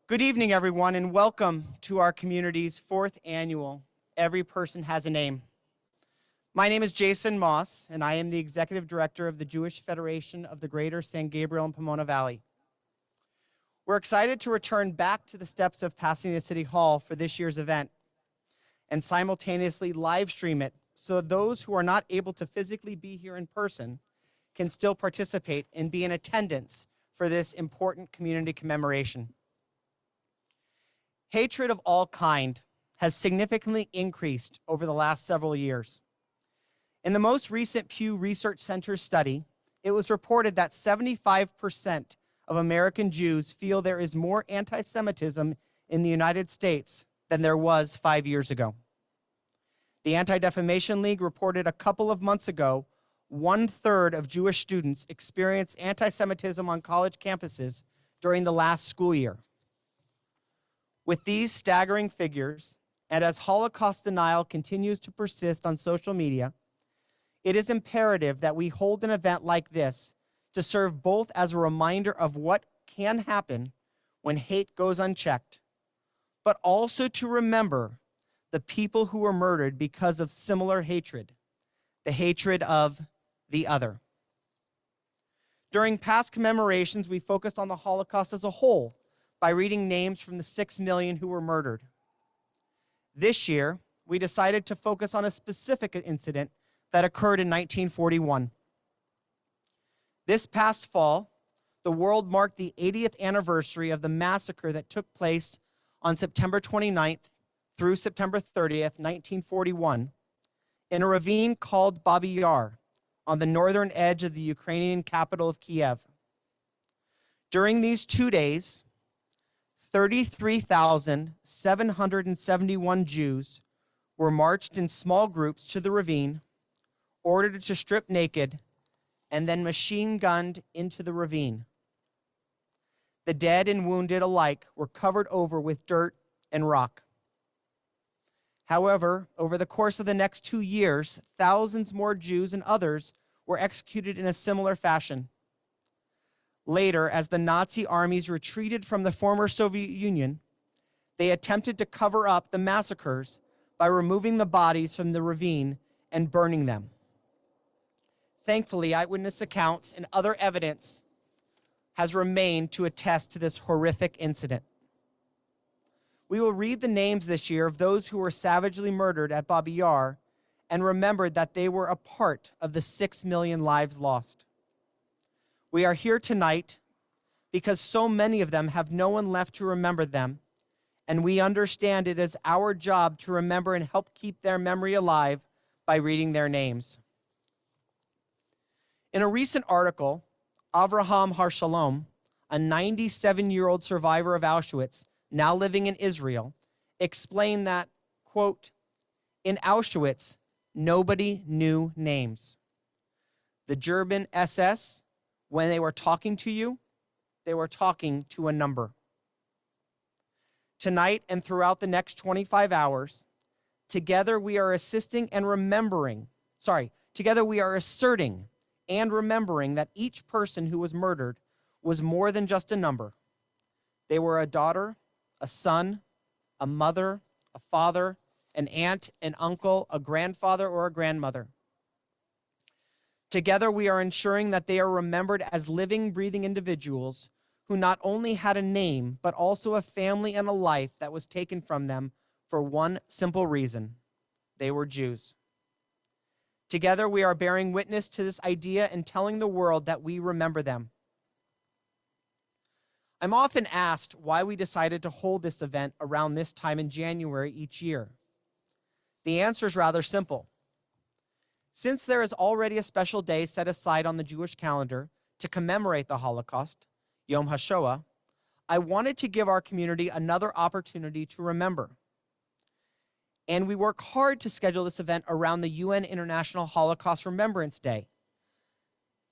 Good evening, everyone, and welcome to our community's fourth annual Every Person Has a Name. My name is Jason Moss, and I am the Executive Director of the Jewish Federation of the Greater San Gabriel and Pomona Valley. We're excited to return back to the steps of Pasadena City Hall for this year's event and simultaneously live stream it so those who are not able to physically be here in person can still participate and be in attendance for this important community commemoration. Hatred of all kind has significantly increased over the last several years. In the most recent Pew Research Center study, it was reported that 75% of American Jews feel there is more anti-Semitism in the United States than there was 5 years ago. The Anti-Defamation League reported a couple of months ago, 1/3 of Jewish students experienced anti-Semitism on college campuses during the last school year. With these staggering figures, and as Holocaust denial continues to persist on social media, it is imperative that we hold an event like this to serve both as a reminder of what can happen when hate goes unchecked, but also to remember the people who were murdered because of similar hatred, the hatred of the other. During past commemorations, we focused on the Holocaust as a whole by reading names from the 6 million who were murdered. This year, we decided to focus on a specific incident that occurred in 1941. This past fall, the world marked the 80th anniversary of the massacre that took place on September 29th through September 30th, 1941, in a ravine called Babi Yar on the northern edge of the Ukrainian capital of Kiev. During these 2 days, 33,771 Jews were marched in small groups to the ravine, ordered to strip naked, and then machine-gunned into the ravine. The dead and wounded alike were covered over with dirt and rock. However, over the course of the next 2 years, thousands more Jews and others were executed in a similar fashion. Later, as the Nazi armies retreated from the former Soviet Union, they attempted to cover up the massacres by removing the bodies from the ravine and burning them. Thankfully, eyewitness accounts and other evidence has remained to attest to this horrific incident. We will read the names this year of those who were savagely murdered at Babi Yar and remembered that they were a part of the 6 million lives lost. We are here tonight because so many of them have no one left to remember them, and we understand it as our job to remember and help keep their memory alive by reading their names. In a recent article, Avraham Har-Shalom, a 97-year-old survivor of Auschwitz, now living in Israel, explained that, quote, "In Auschwitz, nobody knew names. The German SS, when they were talking to you, they were talking to a number." Tonight and throughout the next 25 hours, together we are asserting and remembering that each person who was murdered was more than just a number. They were a daughter, a son, a mother, a father, an aunt, an uncle, a grandfather, or a grandmother. Together, we are ensuring that they are remembered as living, breathing individuals who not only had a name, but also a family and a life that was taken from them for one simple reason: they were Jews. Together, we are bearing witness to this idea and telling the world that we remember them. I'm often asked why we decided to hold this event around this time in January each year. The answer is rather simple. Since there is already a special day set aside on the Jewish calendar to commemorate the Holocaust, Yom HaShoah, I wanted to give our community another opportunity to remember. And we work hard to schedule this event around the UN International Holocaust Remembrance Day.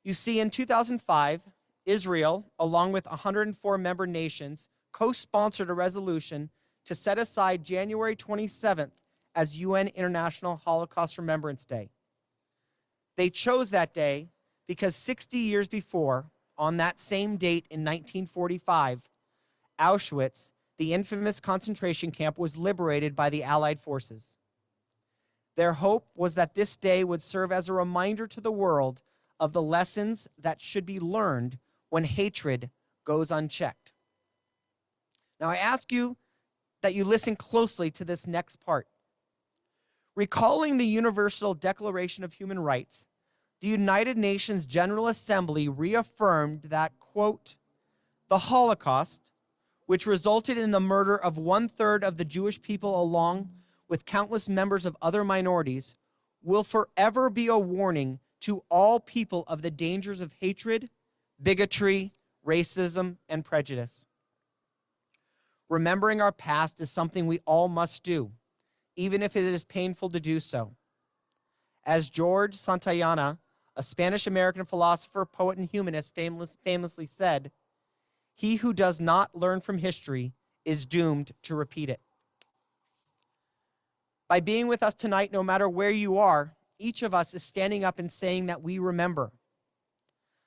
You see, in 2005, Israel, along with 104 member nations, co-sponsored a resolution to set aside January 27th as UN International Holocaust Remembrance Day. They chose that day because 60 years before, on that same date in 1945, Auschwitz, the infamous concentration camp was liberated by the Allied forces. Their hope was that this day would serve as a reminder to the world of the lessons that should be learned when hatred goes unchecked. Now, I ask you that you listen closely to this next part. Recalling the Universal Declaration of Human Rights, the United Nations General Assembly reaffirmed that, quote, the Holocaust, which resulted in the murder of 1/3 of the Jewish people along with countless members of other minorities, will forever be a warning to all people of the dangers of hatred, bigotry, racism, and prejudice. Remembering our past is something we all must do, even if it is painful to do so. As George Santayana, a Spanish-American philosopher, poet, and humanist, famously said, "He who does not learn from history is doomed to repeat it." By being with us tonight, no matter where you are, each of us is standing up and saying that we remember.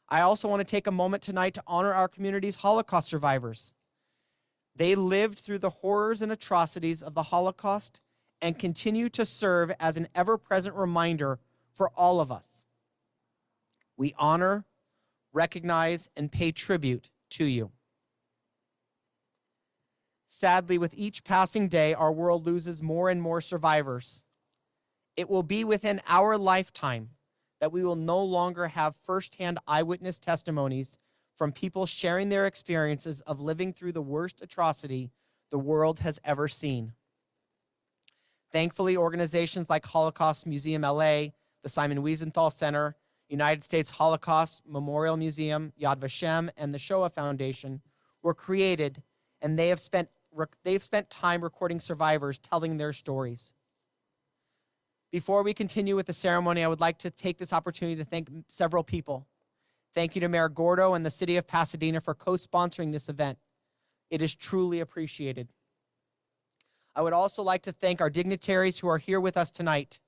I also want to take a moment tonight to honor our community's Holocaust survivors. They lived through the horrors and atrocities of the Holocaust and continue to serve as an ever-present reminder for all of us. We honor, recognize, and pay tribute to you. Sadly, with each passing day, our world loses more and more survivors. It will be within our lifetime that we will no longer have firsthand eyewitness testimonies from people sharing their experiences of living through the worst atrocity the world has ever seen. Thankfully, organizations like Holocaust Museum LA, the Simon Wiesenthal Center, United States Holocaust Memorial Museum, Yad Vashem, and the Shoah Foundation were created, and they've spent time recording survivors telling their stories. Before we continue with the ceremony, I would like to take this opportunity to thank several people. Thank you to Mayor Gordo and the City of Pasadena for co-sponsoring this event. It is truly appreciated. I would also like to thank our dignitaries who are here with us tonight.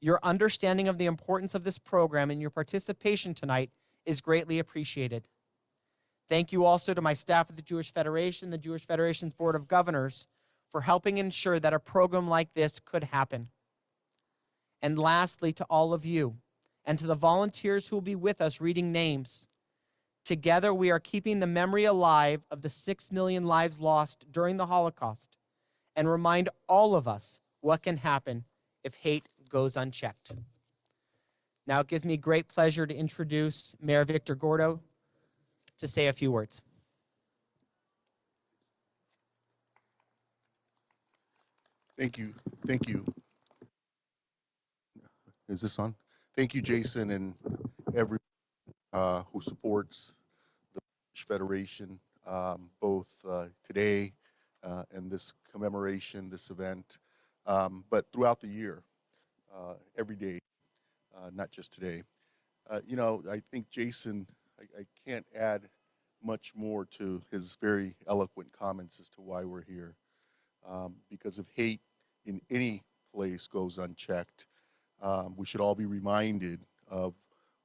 Your understanding of the importance of this program and your participation tonight is greatly appreciated. Thank you also to my staff at the Jewish Federation, the Jewish Federation's Board of Governors, for helping ensure that a program like this could happen. And lastly, to all of you, and to the volunteers who will be with us reading names. Together, we are keeping the memory alive of the 6 million lives lost during the Holocaust, and remind all of us what can happen if hate goes unchecked. Now it gives me great pleasure to introduce Mayor Victor Gordo to say a few words. Thank you. Thank you. Is this on? Thank you, Jason, and everyone who supports the Federation, both today and this commemoration, this event, but throughout the year, every day, not just today. I think Jason, I can't add much more to his very eloquent comments as to why we're here. Because if hate in any place goes unchecked, we should all be reminded of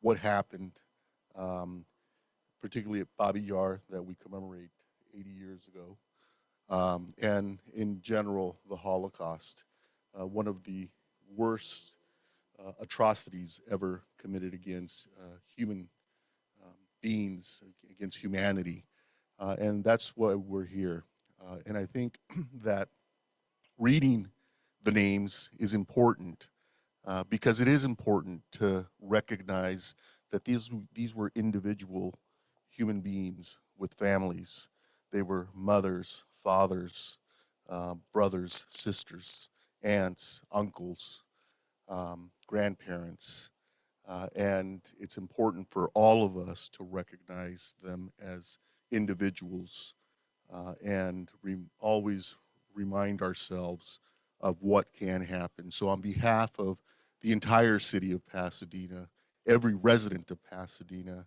what happened, particularly at Babi Yar that we commemorate 80 years ago, and in general, the Holocaust, one of the worst atrocities ever committed against human beings, against humanity, and that's why we're here. And I think that reading the names is important because it is important to recognize that these were individual human beings with families. They were mothers, fathers, brothers, sisters, aunts, uncles, grandparents, and it's important for all of us to recognize them as individuals and always remind ourselves of what can happen. So on behalf of the entire city of Pasadena, every resident of Pasadena,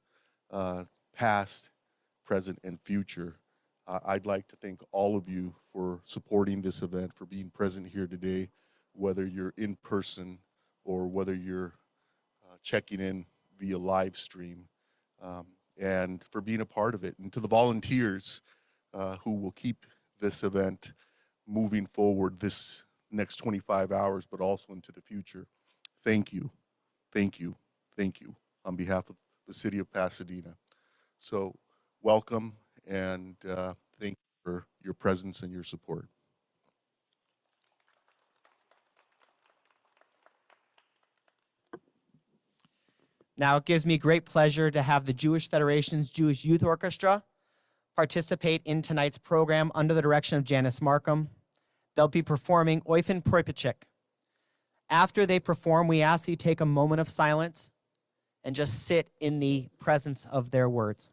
past, present, and future, I'd like to thank all of you for supporting this event, for being present here today, whether you're in person or whether you're checking in via live stream, and for being a part of it. And to the volunteers who will keep this event moving forward this next 25 hours, but also into the future. Thank you, thank you, thank you on behalf of the city of Pasadena. So welcome, and thank you for your presence and your support. Now it gives me great pleasure to have the Jewish Federation's Jewish Youth Orchestra participate in tonight's program under the direction of Janice Markham. They'll be performing Oifen Propechik. After they perform, we ask that you take a moment of silence and just sit in the presence of their words.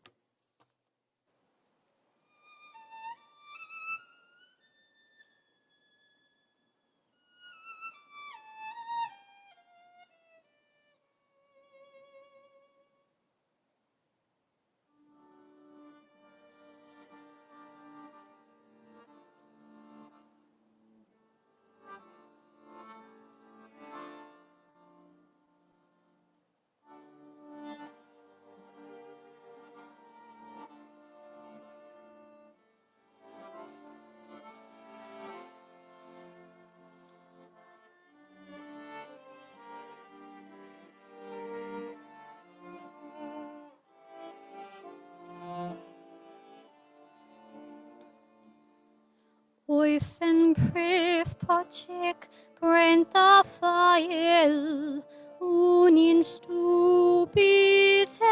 Oifen pref pocek brenta fael unin stupis hes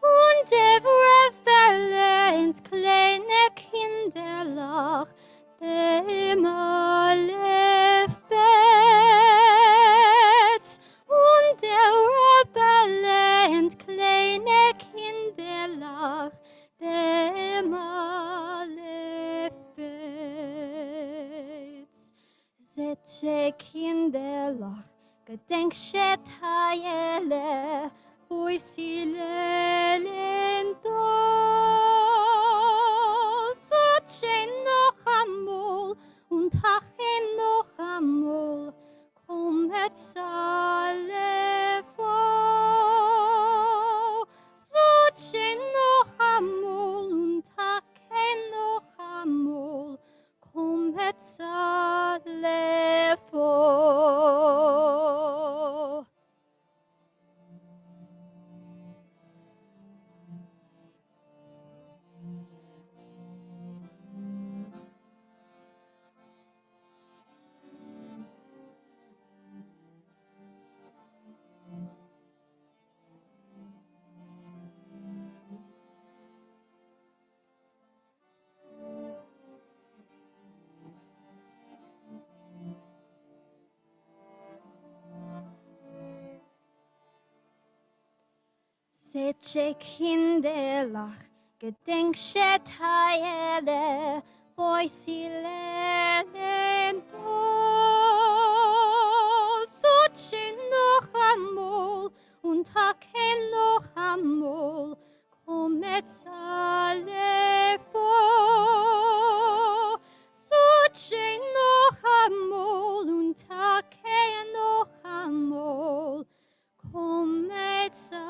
und evrev berlent kleine kinderlach dem alef bets und evrev berlent kleine kinderlach dem alef bets Zetsche kinderlach gedenkshet hayele Voici lento Soche noch amol und hache noch amol Kommet salefo Soche noch amol und hache noch amol Kommet salefo Setse kinderlach, gedenkshet hayele, voici lento. Soche noch amol, und hake noch amol, kommet salefo. Soche noch amol, und hake noch amol, kommet salef.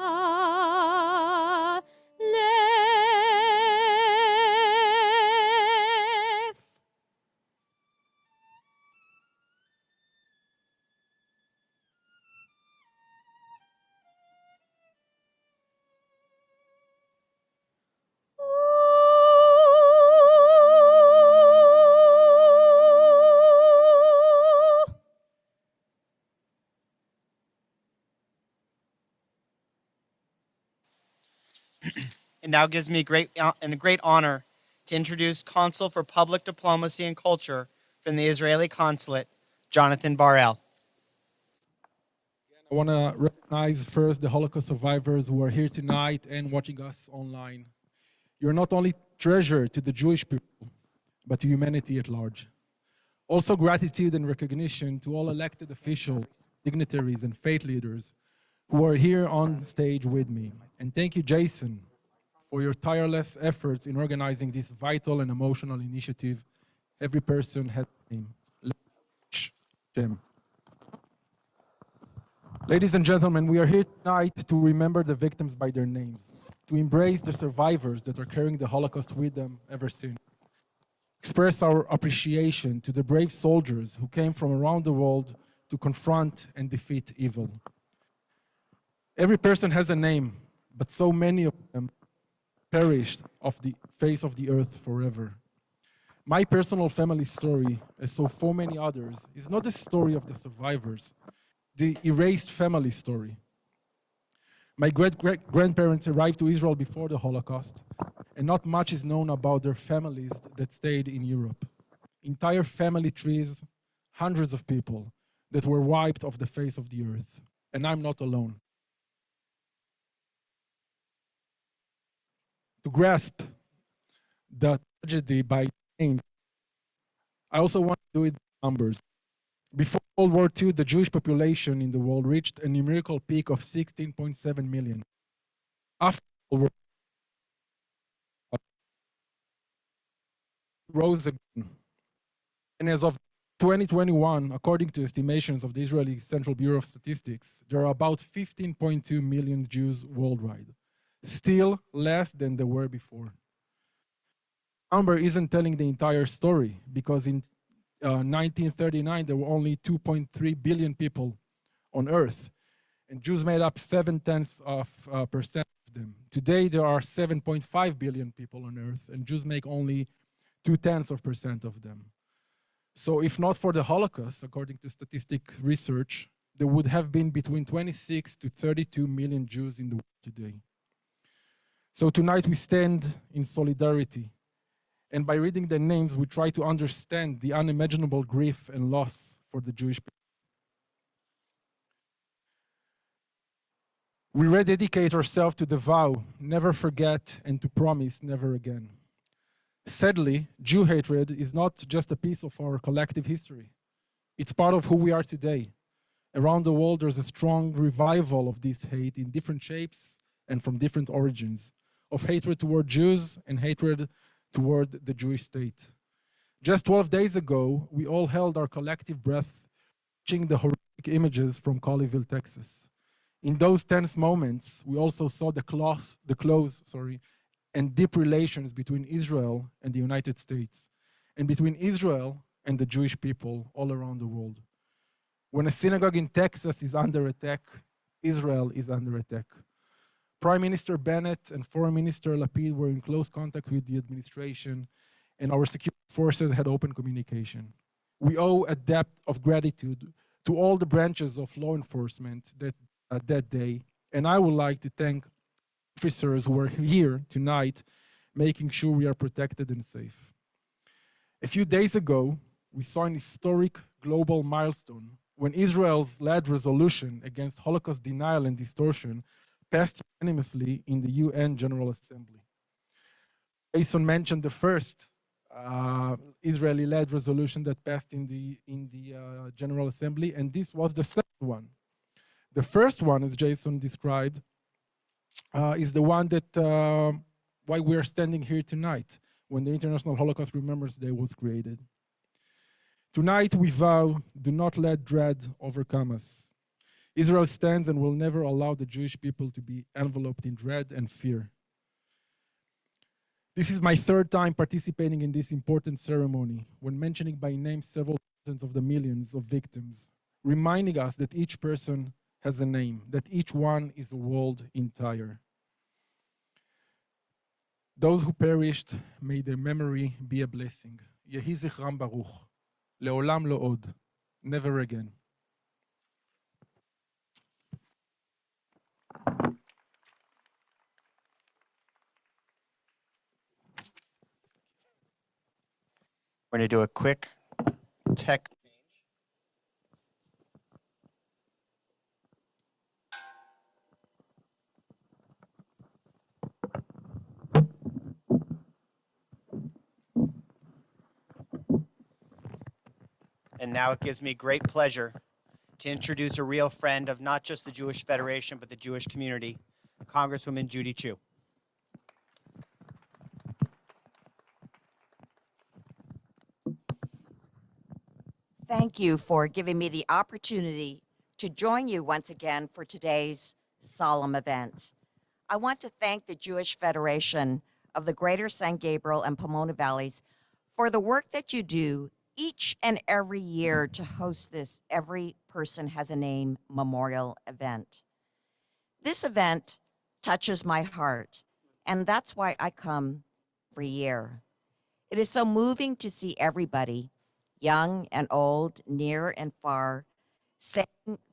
It now gives me a great honor to introduce Consul for Public Diplomacy and Culture from the Israeli Consulate, Jonathan Barel. I want to recognize first the Holocaust survivors who are here tonight and watching us online. You're not only treasure to the Jewish people, but to humanity at large. Also gratitude and recognition to all elected officials, dignitaries, and faith leaders who are here on stage with me. And thank you, Jason, for your tireless efforts in organizing this vital and emotional initiative. Every person has a name. Shem. Ladies and gentlemen, we are here tonight to remember the victims by their names. to embrace the survivors that are carrying the Holocaust with them ever since. Express our appreciation to the brave soldiers who came from around the world to confront and defeat evil. Every person has a name, but so many of them perished off the face of the earth forever. My personal family story, as so for many others, is not the story of the survivors, the erased family story. My great-grandparents arrived to Israel before the Holocaust, and not much is known about their families that stayed in Europe. Entire family trees, hundreds of people that were wiped off the face of the earth, and I'm not alone. To grasp the tragedy by name, I also want to do it by numbers. Before World War II, the Jewish population in the world reached a numerical peak of 16.7 million. After World War II, it rose again. And as of 2021, according to estimations of the Israeli Central Bureau of Statistics, there are about 15.2 million Jews worldwide, still less than there were before. The number isn't telling the entire story, because in 1939, there were only 2.3 billion people on Earth, and Jews made up 0.7% of them. Today, there are 7.5 billion people on Earth, and Jews make only 0.2% of them. So if not for the Holocaust, according to statistic research, there would have been between 26 to 32 million Jews in the world today. So tonight we stand in solidarity, and by reading their names, we try to understand the unimaginable grief and loss for the Jewish people. We rededicate ourselves to the vow, never forget, and to promise never again. Sadly, Jew hatred is not just a piece of our collective history. It's part of who we are today. Around the world, there's a strong revival of this hate in different shapes and from different origins, of hatred toward Jews and hatred toward the Jewish state. Just 12 days ago, we all held our collective breath, watching the horrific images from Colleyville, Texas. In those tense moments, we also saw the close and deep relations between Israel and the United States, and between Israel and the Jewish people all around the world. When a synagogue in Texas is under attack, Israel is under attack. Prime Minister Bennett and Foreign Minister Lapid were in close contact with the administration, and our security forces had open communication. We owe a debt of gratitude to all the branches of law enforcement that day, and I would like to thank officers who are here tonight, making sure we are protected and safe. A few days ago, we saw an historic global milestone when Israel's led resolution against Holocaust denial and distortion passed unanimously in the UN General Assembly. Jason mentioned the first Israeli-led resolution that passed in the General Assembly, and this was the second one. The first one, as Jason described, is the one that why we are standing here tonight, when the International Holocaust Remembrance Day was created. Tonight we vow, do not let dread overcome us. Israel stands and will never allow the Jewish people to be enveloped in dread and fear. This is my third time participating in this important ceremony, when mentioning by name several thousands of the millions of victims, reminding us that each person has a name, that each one is a world entire. Those who perished, may their memory be a blessing. Yehi zichram baruch. Leolam lo od. Never again. We're going to do a quick tech change. And now it gives me great pleasure to introduce a real friend of not just the Jewish Federation, but the Jewish community, Congresswoman Judy Chu. Thank you for giving me the opportunity to join you once again for today's solemn event. I want to thank the Jewish Federation of the Greater San Gabriel and Pomona Valleys for the work that you do each and every year to host this Every Person Has a Name memorial event. This event touches my heart, and that's why I come every year. It is so moving to see everybody, young and old, near and far, saying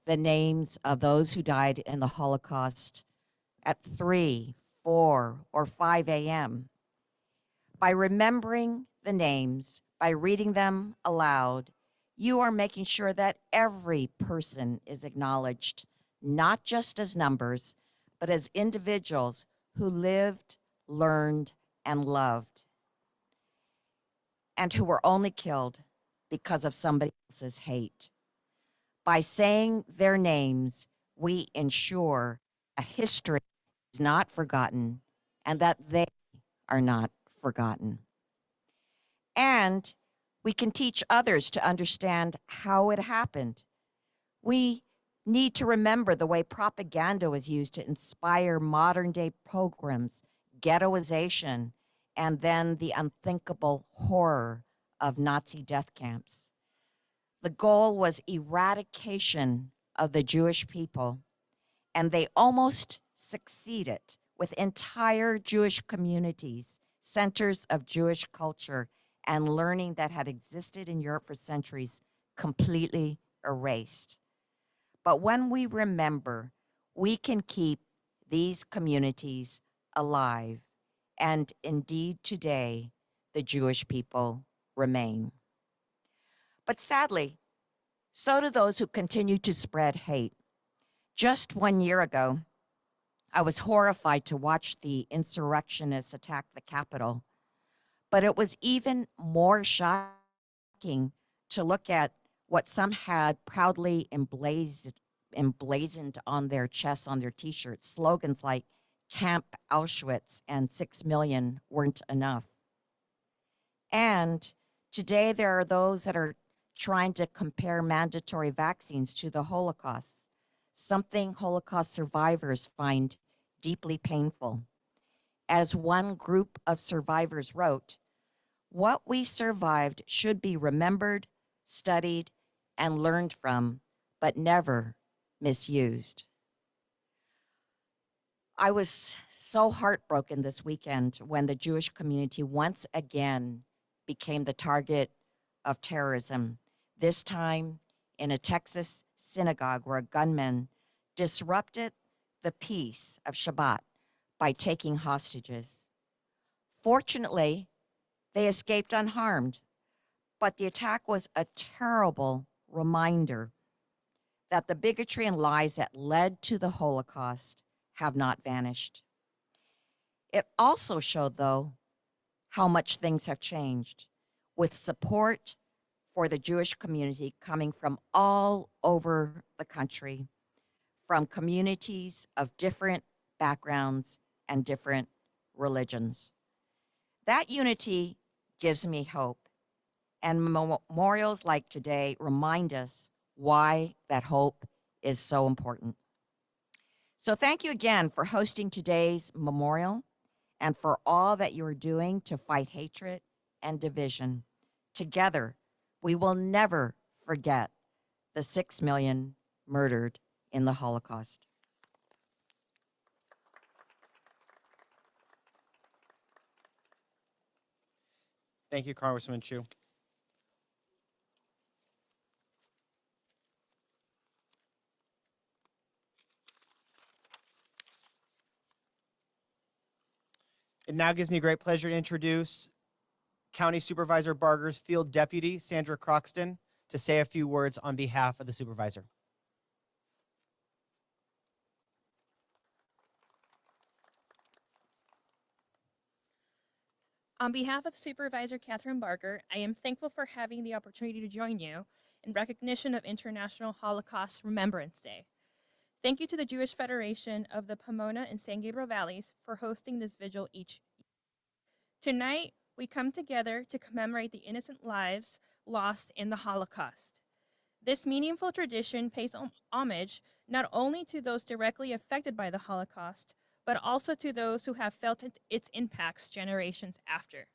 the names of those who died in the Holocaust at 3, 4, or 5 a.m. By remembering the names, by reading them aloud, you are making sure that every person is acknowledged, not just as numbers, but as individuals who lived, learned, and loved, and who were only killed because of somebody else's hate. By saying their names, we ensure a history is not forgotten and that they are not forgotten. And we can teach others to understand how it happened. We need to remember the way propaganda was used to inspire modern day pogroms, ghettoization, and then the unthinkable horror of Nazi death camps. The goal was eradication of the Jewish people, and they almost succeeded with entire Jewish communities, centers of Jewish culture and learning that had existed in Europe for centuries, completely erased. But when we remember, we can keep these communities alive, and indeed today, the Jewish people remain. But sadly, so do those who continue to spread hate. Just 1 year ago, I was horrified to watch the insurrectionists attack the Capitol, but it was even more shocking to look at what some had proudly emblazoned on their chests, on their t-shirts, slogans like Camp Auschwitz and 6 million weren't enough. And today there are those that are trying to compare mandatory vaccines to the Holocaust, something Holocaust survivors find deeply painful. As one group of survivors wrote, "What we survived should be remembered, studied, and learned from, but never misused." I was so heartbroken this weekend when the Jewish community once again became the target of terrorism, this time in a Texas synagogue where a gunman disrupted the peace of Shabbat by taking hostages. Fortunately, they escaped unharmed, but the attack was a terrible reminder that the bigotry and lies that led to the Holocaust have not vanished. It also showed, though, how much things have changed, with support for the Jewish community coming from all over the country, from communities of different backgrounds and different religions. That unity gives me hope, and memorials like today remind us why that hope is so important. So thank you again for hosting today's memorial and for all that you are doing to fight hatred and division. Together, we will never forget the 6 million murdered in the Holocaust. Thank you, Congressman Chu. It now gives me great pleasure to introduce County Supervisor Barger's Field Deputy, Sandra Croxton, to say a few words on behalf of the supervisor. On behalf of Supervisor Catherine Barger, I am thankful for having the opportunity to join you in recognition of International Holocaust Remembrance Day. Thank you to the Jewish Federation of the Pomona and San Gabriel Valleys for hosting this vigil each year. Tonight, we come together to commemorate the innocent lives lost in the Holocaust. This meaningful tradition pays homage not only to those directly affected by the Holocaust, but also to those who have felt its impacts generations after.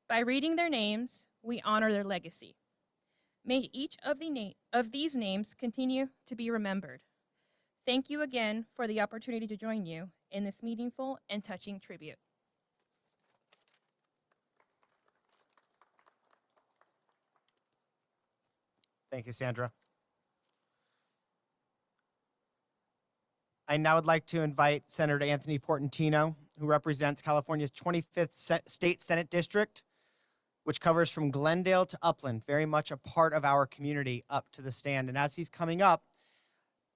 By reading their names, we honor their legacy. May each of these names continue to be remembered. Thank you again for the opportunity to join you in this meaningful and touching tribute. Thank you, Sandra. I now would like to invite Senator Anthony Portentino, who represents California's 25th State Senate District, which covers from Glendale to Upland, very much a part of our community, up to the stand. And as he's coming up,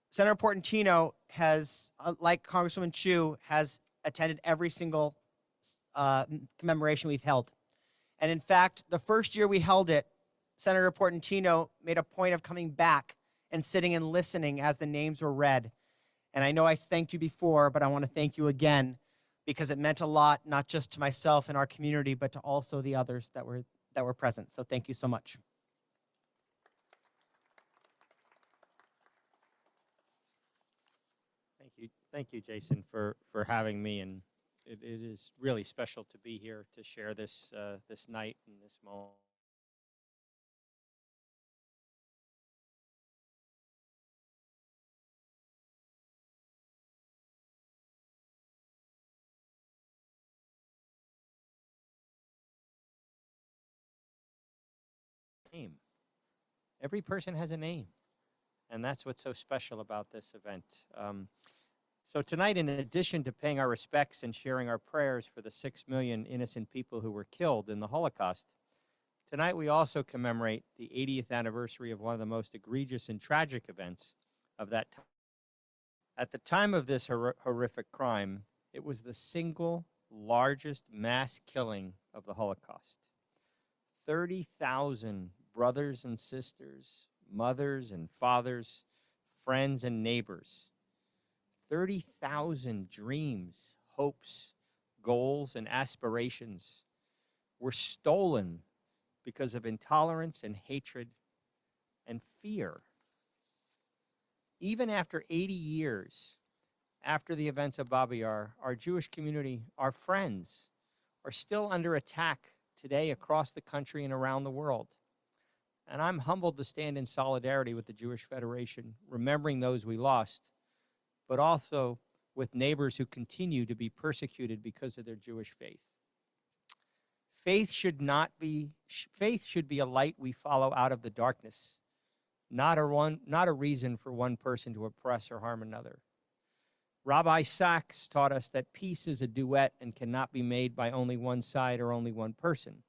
Senator Portentino has, like Congresswoman Chu, has attended every single commemoration we've held. And in fact, the first year we held it, Senator Portentino made a point of coming back and sitting and listening as the names were read. And I know I thanked you before, but I want to thank you again because it meant a lot, not just to myself and our community, but to also the others that were present. So thank you so much. Thank you, Jason, for having me, and it is really special to be here to share this this night and this moment. Name. Every person has a name, and that's what's so special about this event. So tonight, in addition to paying our respects and sharing our prayers for the 6 million innocent people who were killed in the Holocaust, tonight we also commemorate the 80th anniversary of one of the most egregious and tragic events of that time. At the time of this horrific crime, it was the single largest mass killing of the Holocaust. 30,000 brothers and sisters, mothers and fathers, friends and neighbors. 30,000 dreams, hopes, goals, and aspirations were stolen because of intolerance and hatred and fear. Even after 80 years after the events of Babi Yar, our Jewish community, our friends, are still under attack today across the country and around the world. And I'm humbled to stand in solidarity with the Jewish Federation, remembering those we lost, but also with neighbors who continue to be persecuted because of their Jewish faith. Faith should be a light we follow out of the darkness, not a reason for one person to oppress or harm another. Rabbi Sachs taught us that peace is a duet and cannot be made by only one side or only one person.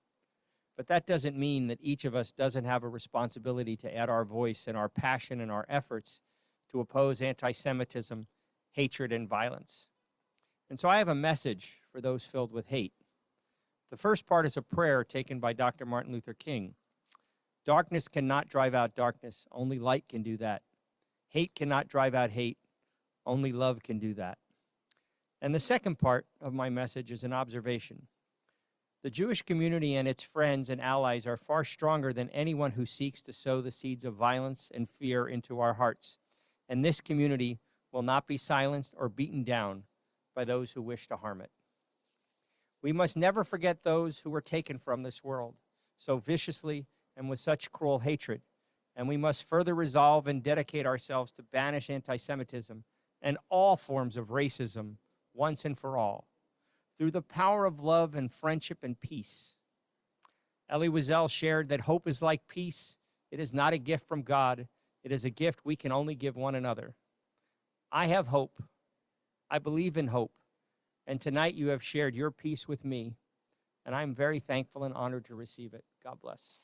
But that doesn't mean that each of us doesn't have a responsibility to add our voice and our passion and our efforts to oppose anti-Semitism, hatred, and violence. And so I have a message for those filled with hate. The first part is a prayer taken by Dr. Martin Luther King. Darkness cannot drive out darkness. Only light can do that. Hate cannot drive out hate. Only love can do that. And the second part of my message is an observation. The Jewish community and its friends and allies are far stronger than anyone who seeks to sow the seeds of violence and fear into our hearts. And this community will not be silenced or beaten down by those who wish to harm it. We must never forget those who were taken from this world so viciously and with such cruel hatred. And we must further resolve and dedicate ourselves to banish anti-Semitism and all forms of racism once and for all, through the power of love and friendship and peace. Elie Wiesel shared that hope is like peace. It is not a gift from God. It is a gift we can only give one another. I have hope. I believe in hope. And tonight you have shared your peace with me, and I'm very thankful and honored to receive it. God bless.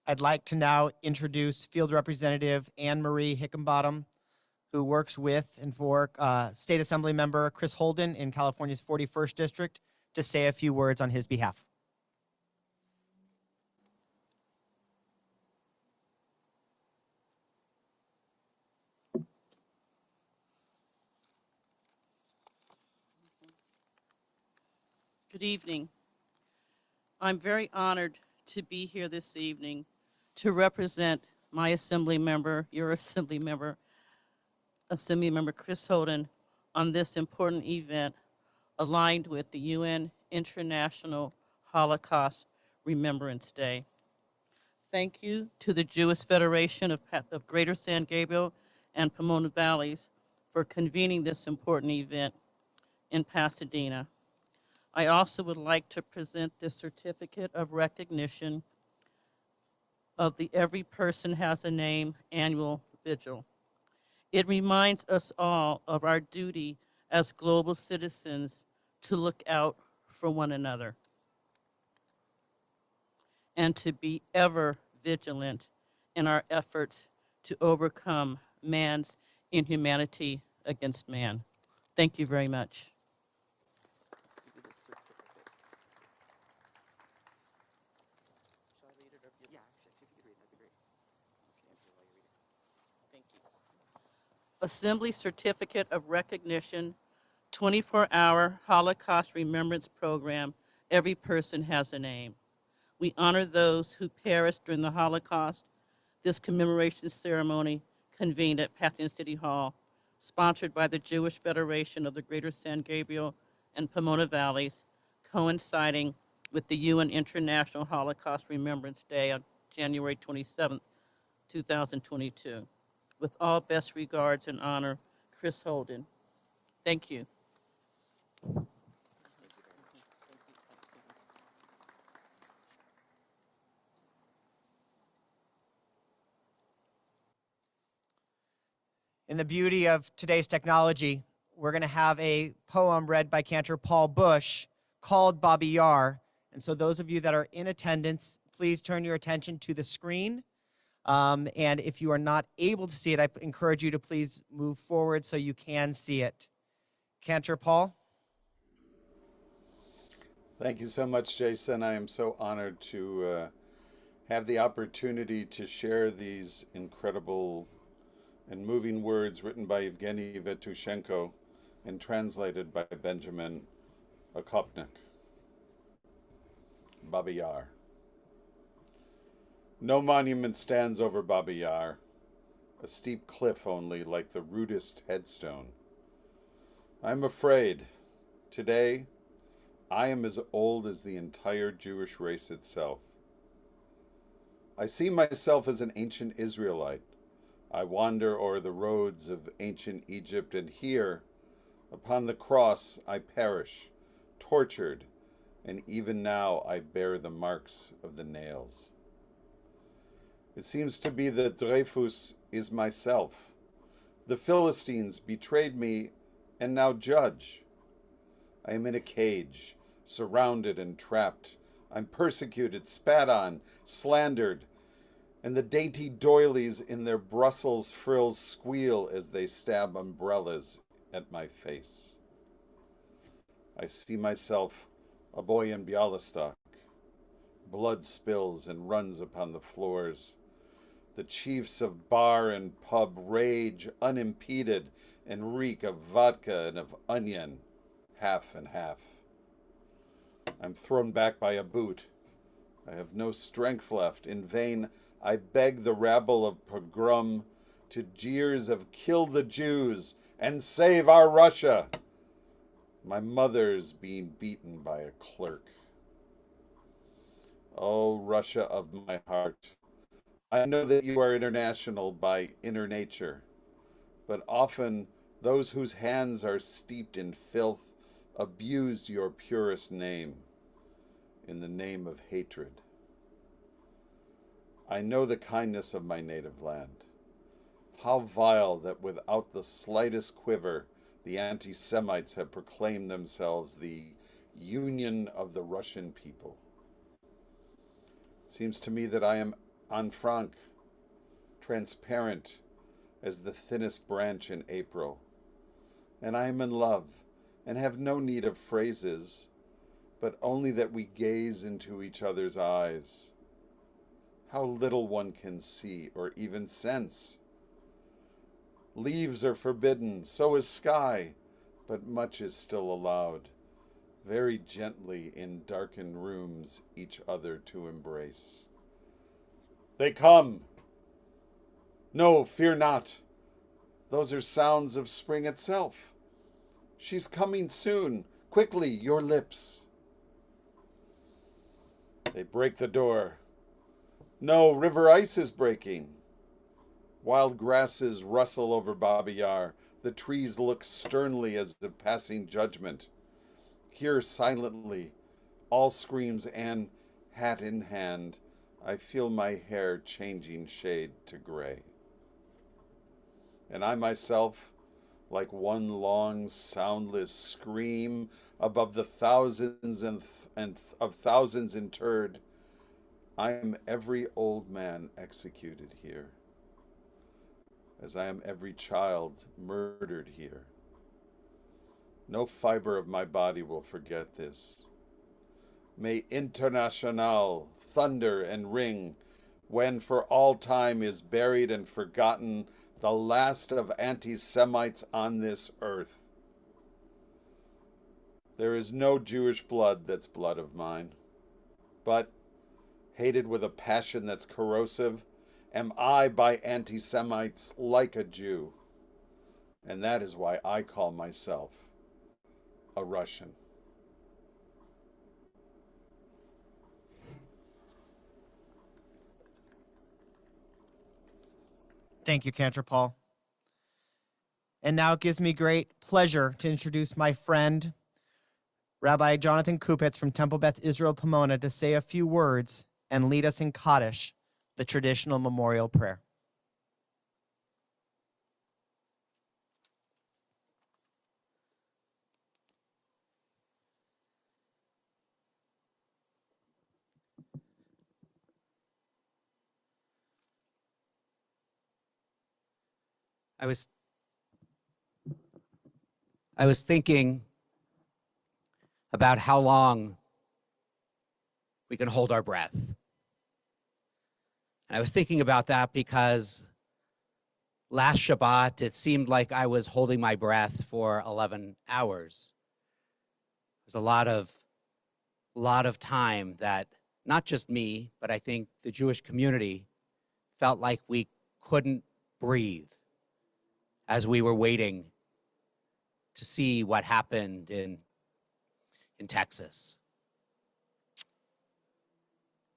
I'd like to now introduce Field Representative Anne Marie Hickenbottom, who works with and for State Assembly Member Chris Holden in California's 41st District, to say a few words on his behalf. Good evening. I'm very honored to be here this evening to represent my assembly member, your Assembly Member Chris Holden, on this important event aligned with the UN International Holocaust Remembrance Day. Thank you to the Jewish Federation of Greater San Gabriel and Pomona Valleys for convening this important event in Pasadena. I also would like to present this certificate of recognition of the Every Person Has a Name annual vigil. It reminds us all of our duty as global citizens to look out for one another and to be ever vigilant in our efforts to overcome man's inhumanity against man. Thank you very much. Thank you. Assembly Certificate of Recognition, 24-hour Holocaust Remembrance Program, Every Person Has a Name. We honor those who perished during the Holocaust. This commemoration ceremony convened at Pasadena City Hall, sponsored by the Jewish Federation of the Greater San Gabriel and Pomona Valleys, coinciding with the UN International Holocaust Remembrance Day on January 27, 2022. With all best regards and honor, Chris Holden. Thank you. In the beauty of today's technology, we're going to have a poem read by Cantor Paul Bush called Baba Yar. And so those of you that are in attendance, please turn your attention to the screen. And if you are not able to see it, I encourage you to please move forward so you can see it. Cantor Paul. Thank you so much, Jason. I am so honored to have the opportunity to share these incredible and moving words written by Evgeny Vetushenko and translated by Benjamin Okopnik. Baba Yar. No monument stands over Baba Yar, a steep cliff only like the rudest headstone. I'm afraid, today, I am as old as the entire Jewish race itself. I see myself as an ancient Israelite. I wander o'er the roads of ancient Egypt, and here, upon the cross, I perish, tortured, and even now I bear the marks of the nails. It seems to be that Dreyfus is myself. The Philistines betrayed me and now judge. I am in a cage, surrounded and trapped. I'm persecuted, spat on, slandered, and the dainty doilies in their Brussels frills squeal as they stab umbrellas at my face. I see myself, a boy in Bialystok. Blood spills and runs upon the floors. The chiefs of bar and pub rage unimpeded and reek of vodka and of onion, half and half. I'm thrown back by a boot. I have no strength left. In vain, I beg the rabble of pogrom to jeers of kill the Jews and save our Russia. My mother's being beaten by a clerk. Oh, Russia of my heart, I know that you are international by inner nature, but often those whose hands are steeped in filth abused your purest name in the name of hatred. I know the kindness of my native land. How vile that without the slightest quiver, the anti-Semites have proclaimed themselves the union of the Russian people. It seems to me that I am en franc, transparent as the thinnest branch in April, and I am in love and have no need of phrases, but only that we gaze into each other's eyes. How little one can see or even sense. Leaves are forbidden, so is sky, but much is still allowed, very gently in darkened rooms each other to embrace. They come. No, fear not. Those are sounds of spring itself. She's coming soon. Quickly, your lips. They break the door. No, river ice is breaking. Wild grasses rustle over Babi Yar. The trees look sternly as if passing judgment. Here, silently, all screams and, hat in hand, I feel my hair changing shade to gray. And I myself, like one long soundless scream above the thousands and of thousands interred, I am every old man executed here, as I am every child murdered here. No fiber of my body will forget this. May International thunder and ring when for all time is buried and forgotten the last of anti-Semites on this earth. There is no Jewish blood that's blood of mine, but hated with a passion that's corrosive, am I by anti-Semites like a Jew. And that is why I call myself a Russian. Thank you, Cantor Paul. And now it gives me great pleasure to introduce my friend, Rabbi Jonathan Kupitz from Temple Beth Israel Pomona, to say a few words and lead us in Kaddish, the traditional memorial prayer. I was thinking about how long we can hold our breath. And I was thinking about that because last Shabbat, it seemed like I was holding my breath for 11 hours. There's a lot of time that not just me, but I think the Jewish community felt like we couldn't breathe as we were waiting to see what happened in Texas.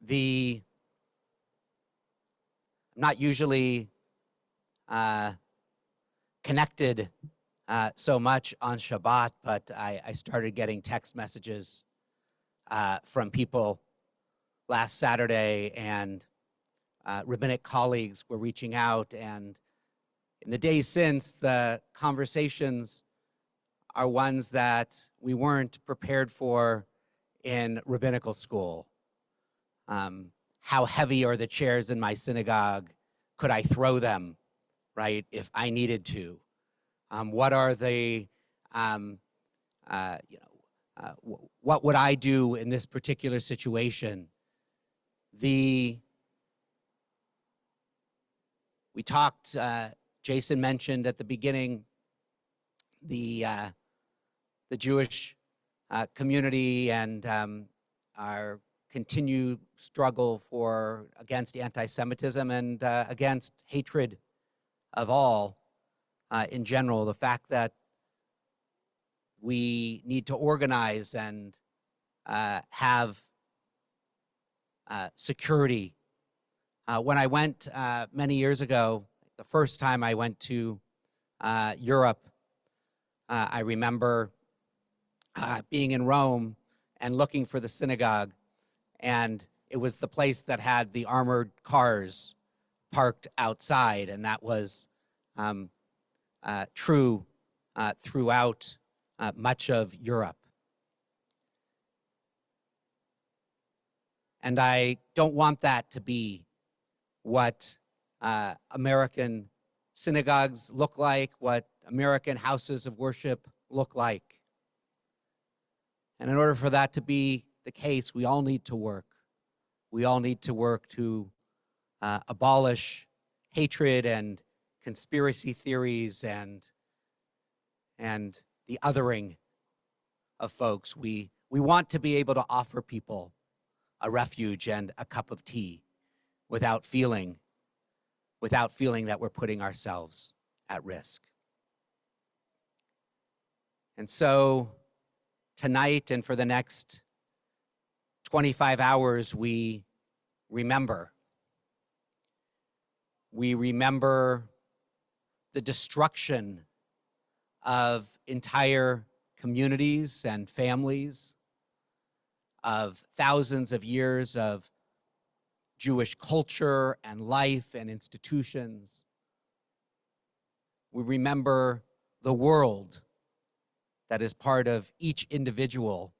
I'm not usually connected so much on Shabbat, but I started getting text messages from people last Saturday, and rabbinic colleagues were reaching out, and in the days since, the conversations are ones that we weren't prepared for in rabbinical school. How heavy are the chairs in my synagogue? Could I throw them, right, if I needed to? What are the, what would I do in this particular situation? We talked, Jason mentioned at the beginning, the Jewish community and our continued struggle against anti-Semitism and against hatred of all in general. The fact that we need to organize and have security. When I went many years ago, the first time I went to Europe, I remember being in Rome and looking for the synagogue, and it was the place that had the armored cars parked outside, and that was true throughout much of Europe. And I don't want that to be what American synagogues look like, what American houses of worship look like. And in order for that to be the case, we all need to work. We all need to work to abolish hatred and conspiracy theories and the othering of folks. We want to be able to offer people a refuge and a cup of tea without feeling that we're putting ourselves at risk. And so tonight and for the next 25 hours, we remember. We remember the destruction of entire communities and families, of thousands of years of Jewish culture and life and institutions. We remember the world that is part of each individual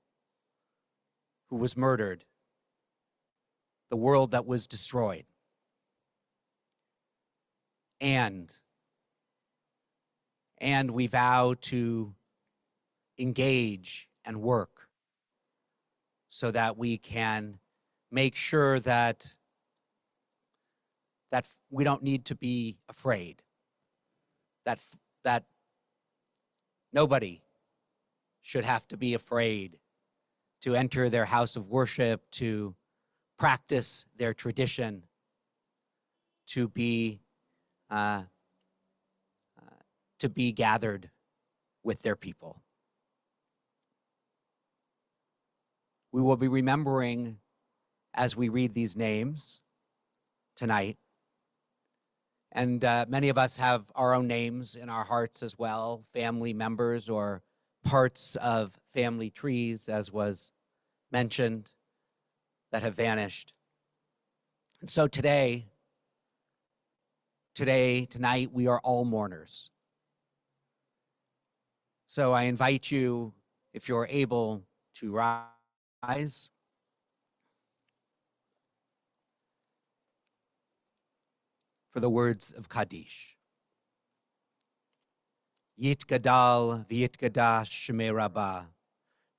who was murdered, the world that was destroyed. And we vow to engage and work so that we can make sure that we don't need to be afraid, that nobody should have to be afraid to enter their house of worship, to practice their tradition, to be gathered with their people. We will be remembering as we read these names tonight. And many of us have our own names in our hearts as well, family members or parts of family trees, as was mentioned, that have vanished. And so tonight, we are all mourners. So I invite you, if you're able, to rise. For the words of Kaddish. Yit gadal v'yit gadash shemei Rabba,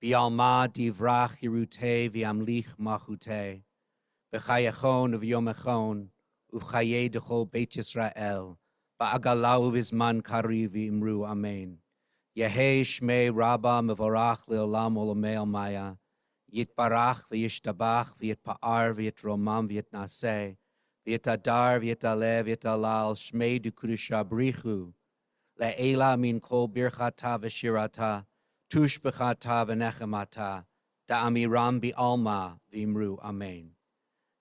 bi'alma divrach yirute v'yamlich machute, b'chayachon v'yomechon, uv'chaye dechol Beit Yisrael, ba'agala uv'izman kari v'imru amen. Yehei shmei Rabba mevorach le'olam olamei almaya, yitbarach v'yishtabach v'yitpa'ar v'yitromam v'yitnaseh, v'yitadar v'yitale v'yitalal shmei dukudusha brichu, le'ela min kol birchata v'shirata, tush b'chata v'nechemata, da'amiram bi'alma v'imru amen.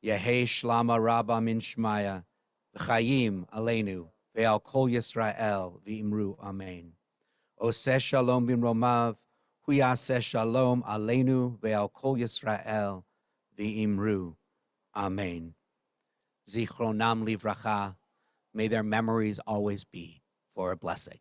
Yehei shlama Rabba min shmaya, v'chayim aleinu, ve'al kol Yisrael v'imru amen. Oseh shalom b'mromav, hu yaseh shalom aleinu, ve'al kol Yisrael v'imru amen. Zichronam livracha, may their memories always be for a blessing.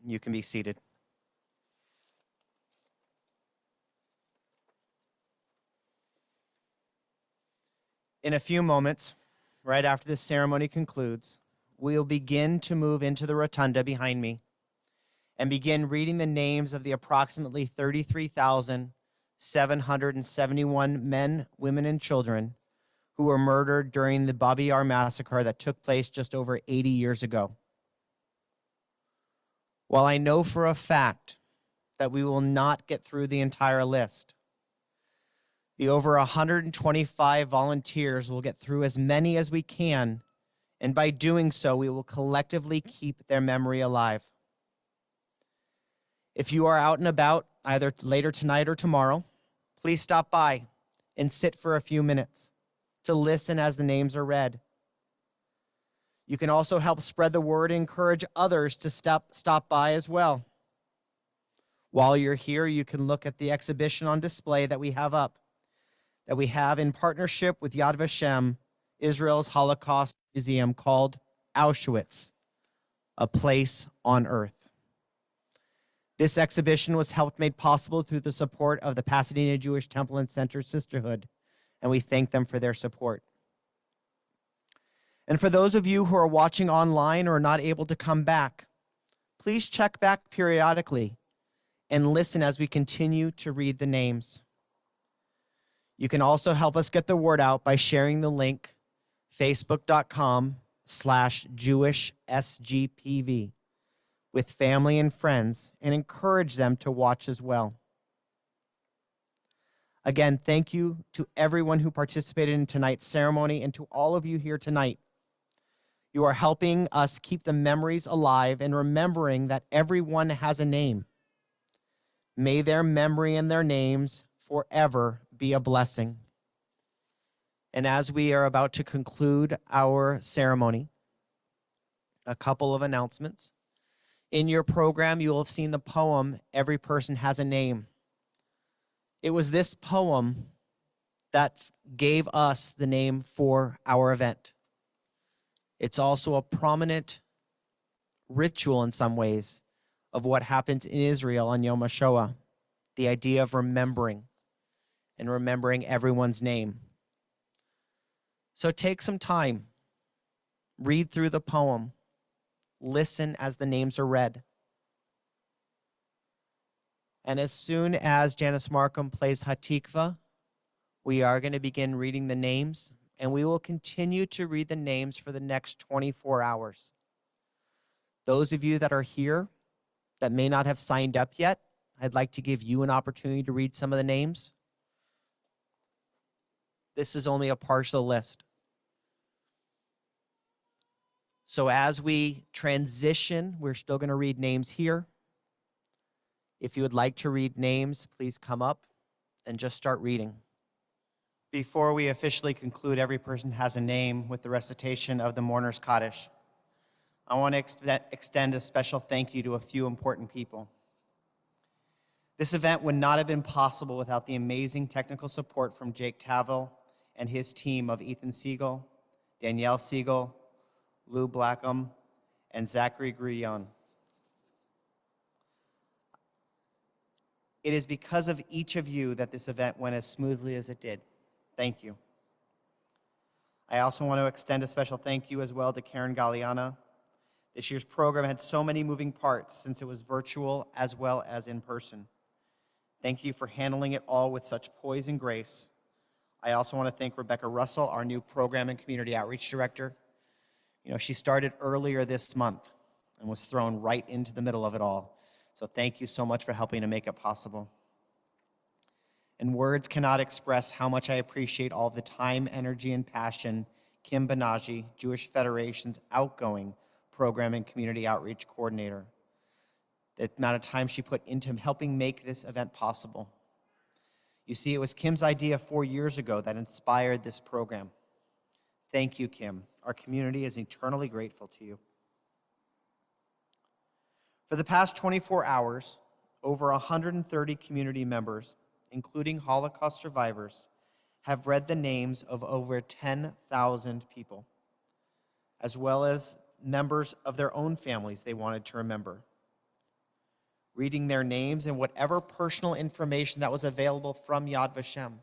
You can be seated. In a few moments, right after this ceremony concludes, we'll begin to move into the rotunda behind me and begin reading the names of the approximately 33,771 men, women, and children who were murdered during the Babi Yar massacre that took place just over 80 years ago. While I know for a fact that we will not get through the entire list, the over 125 volunteers will get through as many as we can, and by doing so, we will collectively keep their memory alive. If you are out and about, either later tonight or tomorrow, please stop by and sit for a few minutes to listen as the names are read. You can also help spread the word and encourage others to stop by as well. While you're here, you can look at the exhibition on display that we have up, that we have in partnership with Yad Vashem, Israel's Holocaust Museum, called Auschwitz, a Place on Earth. This exhibition was made possible through the support of the Pasadena Jewish Temple and Center Sisterhood, and we thank them for their support. And for those of you who are watching online or are not able to come back, please check back periodically and listen as we continue to read the names. You can also help us get the word out by sharing the link, facebook.com/JewishSGPV, with family and friends, and encourage them to watch as well. Again, thank you to everyone who participated in tonight's ceremony and to all of you here tonight. You are helping us keep the memories alive and remembering that everyone has a name. May their memory and their names forever be a blessing. And as we are about to conclude our ceremony, a couple of announcements. In your program, you will have seen the poem, Every Person Has a Name. It was this poem that gave us the name for our event. It's also a prominent ritual in some ways of what happened in Israel on Yom HaShoah, the idea of remembering and remembering everyone's name. So take some time, read through the poem, listen as the names are read. And as soon as Janice Markham plays Hatikva, we are going to begin reading the names, and we will continue to read the names for the next 24 hours. Those of you that are here that may not have signed up yet, I'd like to give you an opportunity to read some of the names. This is only a partial list. So as we transition, we're still going to read names here. If you would like to read names, please come up and just start reading. Before we officially conclude, Every Person Has a Name with the recitation of the Mourner's Kaddish, I want to extend a special thank you to a few important people. This event would not have been possible without the amazing technical support from Jake Tavel and his team of Ethan Siegel, Danielle Siegel, Lou Blackham, and Zachary Grillon. It is because of each of you that this event went as smoothly as it did. Thank you. I also want to extend a special thank you as well to Karen Galliana. This year's program had so many moving parts since it was virtual as well as in person. Thank you for handling it all with such poise and grace. I also want to thank Rebecca Russell, our new Program and Community Outreach Director. You know, she started earlier this month and was thrown right into the middle of it all. So thank you so much for helping to make it possible. And words cannot express how much I appreciate all the time, energy, and passion Kim Banaji, Jewish Federation's outgoing Program and Community Outreach Coordinator, the amount of time she put into helping make this event possible. You see, it was Kim's idea 4 years ago that inspired this program. Thank you, Kim. Our community is eternally grateful to you. For the past 24 hours, over 130 community members, including Holocaust survivors, have read the names of over 10,000 people, as well as members of their own families they wanted to remember. Reading their names and whatever personal information that was available from Yad Vashem.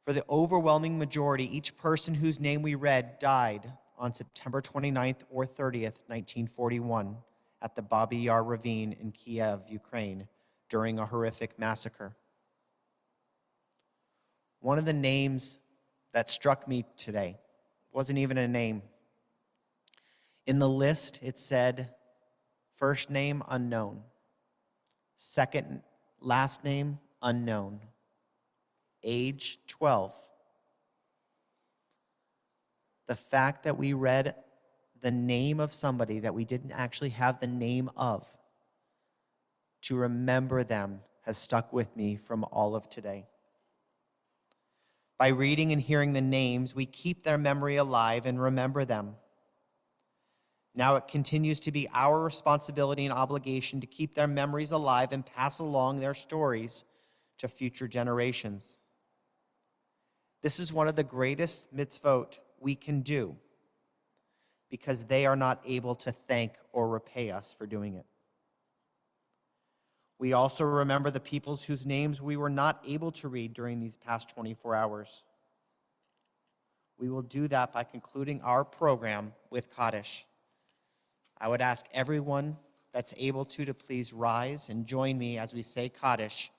For the overwhelming majority, each person whose name we read died on September 29th or 30th, 1941, at the Babi Yar Ravine in Kiev, Ukraine, during a horrific massacre. One of the names that struck me today wasn't even a name. In the list, it said, first name unknown, second, last name unknown, age 12. The fact that we read the name of somebody that we didn't actually have the name of, to remember them, has stuck with me from all of today. By reading and hearing the names, we keep their memory alive and remember them. Now it continues to be our responsibility and obligation to keep their memories alive and pass along their stories to future generations. This is one of the greatest mitzvot we can do because they are not able to thank or repay us for doing it. We also remember the peoples whose names we were not able to read during these past 24 hours. We will do that by concluding our program with Kaddish. I would ask everyone that's able to please rise and join me as we say Kaddish,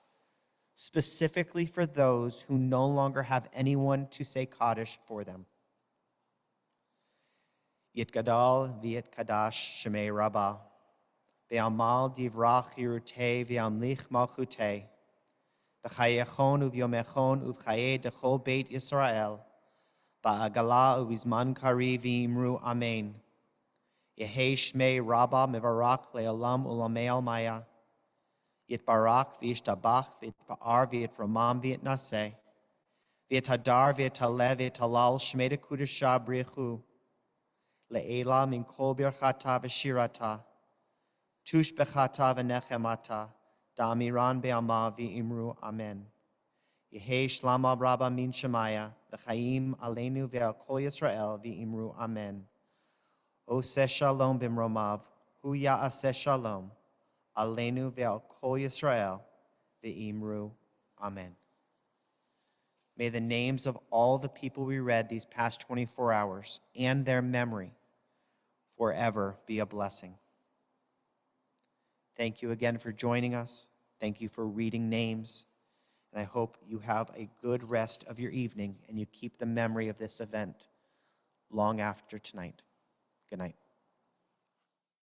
specifically for those who no longer have anyone to say Kaddish for them. Yitgadal v'yitkadash shemei Rabba, ve'amal divrach yirutei v'amlich malchutei, v'chayechon uv'yomechon uv'chaye dechol beit Yisrael, ba'agala uv'izman kari v'imru amen. Yehei shmei Rabba mevarak le'olam ulamei almaya, Yitbarak v'yishtabach v'yitpa'ar v'yitramam v'yitnaseh, v'yithadar v'yitalev v'yitalal shmei dekudesha brichu, le'ela min kol birchata v'shirata, tush bechata v'nechemata, da'amiran be'ama v'imru amen. Yehei shlama Rabba min shemaya, v'chaim aleinu ve'al kol Yisrael v'imru amen. Oseh shalom b'mromav, hu ya'aseh shalom, aleinu ve'al kol Yisrael v'imru amen. May the names of all the people we read these past 24 hours and their memory forever be a blessing. Thank you again for joining us. Thank you for reading names. And I hope you have a good rest of your evening and you keep the memory of this event long after tonight. Good night.